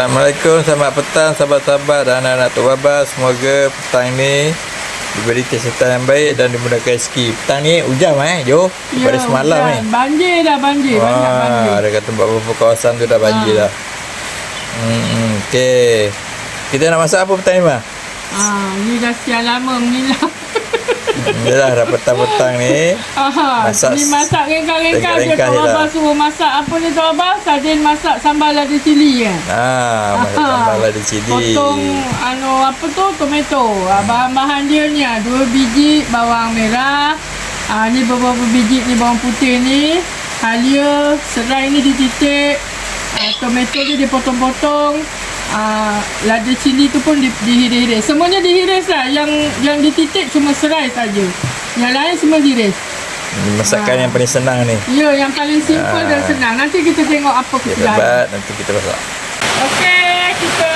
Assalamualaikum, selamat petang sahabat-sahabat dan anak-anak Tok Baba. Semoga petang ni diberi kesihatan yang baik dan dimudahkan rezeki. Petang ni hujan Jo daripada semalam hujan. ni. Banjir dah, banjir. Banyak banjir. Ada kata beberapa kawasan tu dah banjir dah. Okey. Kita nak masak apa petang ni, Ma? Ni dah sekian lama mengilang. Inilah dah petang-petang ni. Masak ni masak rengkang-rengkang je. Tok Baba suruh masak apa ni Tok Baba? Sardin masak sambal lada cili kan? Masak sambal lada cili. Potong apa tu? Tomato. Bahan-bahan dia ni 2 biji bawang merah. Ni beberapa biji ni bawang putih ni. Halia, serai ni dititik. Tomato dia dipotong-potong. Lada cili tu pun dihiris-hiris. Semuanya dihiris lah. Yang dititik cuma serai saja. Yang lain semua dihiris. Masakan yang paling senang ni. Ya, yang paling simple dan senang. Nanti kita tengok apa kesilapan. Nanti kita masak. Okey, kita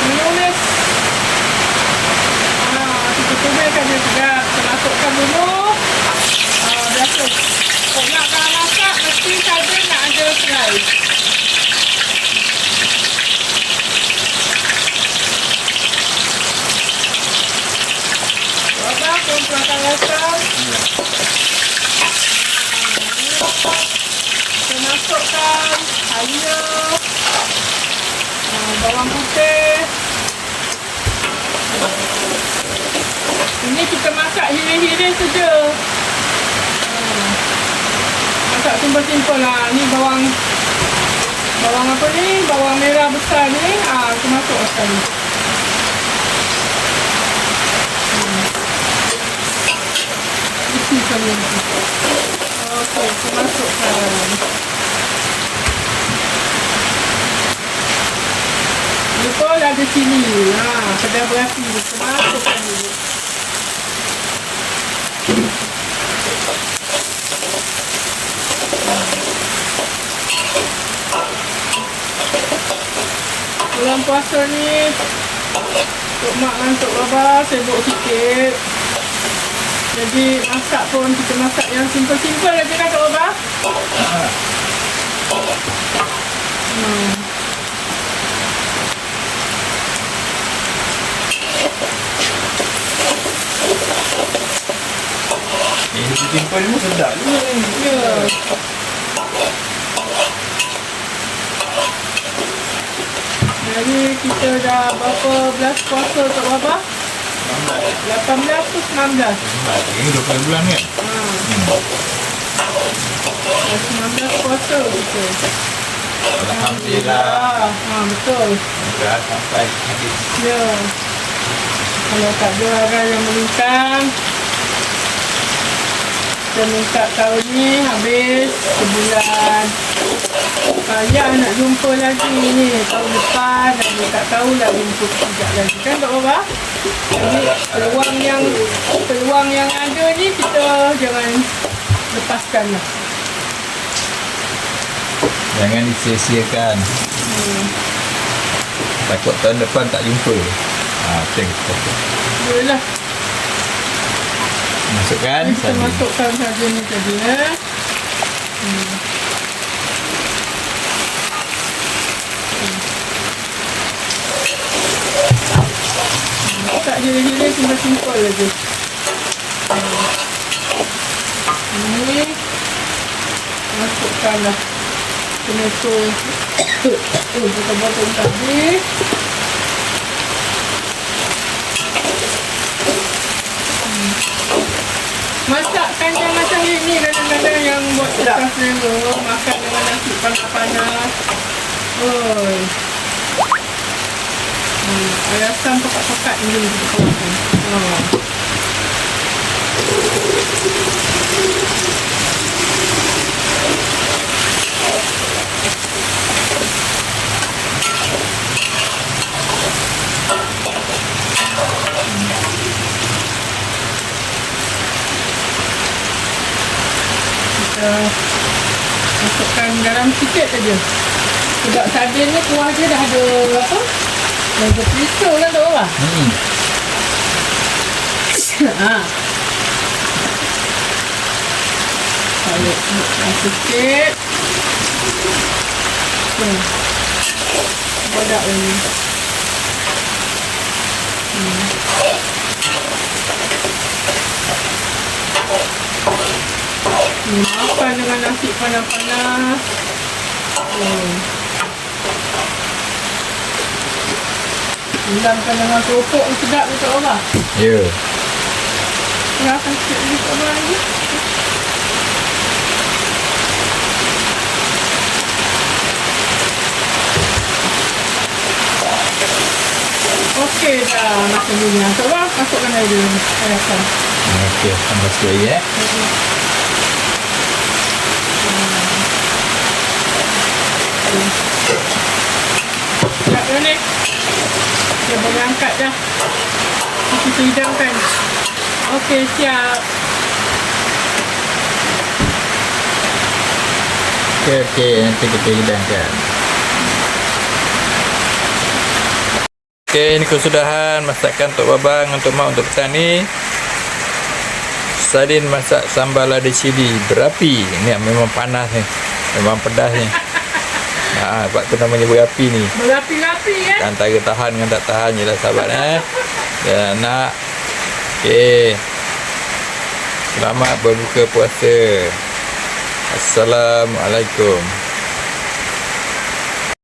menulis. Kita tumiskan dia sedap. Kita masukkan dulu. Biasa. Kalau nak masak, mesti saja nak ada serai. Perasaan rasa. Kita masukkan halia, bawang putih. Ini kita masak hiris-hiris saja. Masak simple-simple lah. Ni bawang apa ni? Bawang merah besar ni. Kita masuk sekali. Okey, kita masukkan. Lupa lada cili. Kedai berapi. Kita masukkan dulu. Bulan puasa ni Tok Mak dan Tok Baba sibuk sikit. Jadi masak pun kita masak yang simple-simple lagi kan Tok Baba? Ini simple ni sedap juga ni. Ya. Jadi kita dah berapa belas puasa Tok Baba? 18 tu 19. Ini 20 bulan kan? 19 puasa kita. Alhamdulillah. Betul. Dah sampai habis. Ya. Kalau tak ada orang yang melintang, kita minta tahun ni habis sebulan. Payah nak jumpa lagi ni tahun depan dan dia tak tahulah jumpa sekejap lagi kan Tok Baba? Jadi peluang yang ada ni kita jangan lepaskan lah. Jangan disia-siakan. Takut tahun depan tak jumpa. Macam tu. Yalah. Masukkan. Kita masukkan saja ni tadi tak hilir-hilir simple aja. Ini masukkanlah tomato kita potong tadi. Masakkan yang macam ini kadang-kadang yang buat kita selera makan dengan nasi panas-panas. Air asam pekat-pekat ni kita keluarkan. Kita masukkan garam sikit saja. Sebab sardin ni kuah dia dah ada apa? Dah ada perisa kan Tok Baba? Balik sikit. sedap lagi. Makan dengan nasi panas-panas. Hilamkan dengan keropok ni sedap ni tak apa. Ya. Kenapa sikit ni tak apa lagi. Okey dah makan dulu ni. Tak apa, masukkan air dulu. Airkan. Okey, tambah sikit lagi Siap dah ni. Dah boleh angkat dah. Kita hidangkan. Okey, siap. Okey, nanti kita hidangkan. Okey, ini kesudahan masakan Tok Babang untuk mak untuk petang ni. Sardin masak sambal lada cili berapi. Ni memang panas ni. Memang pedas ni. Sebab tu namanya berapi ni. Berapi-rapi Antara tahan dengan tak tahan je lah sahabat Dan nak. Okey. Selamat berbuka puasa. Assalamualaikum.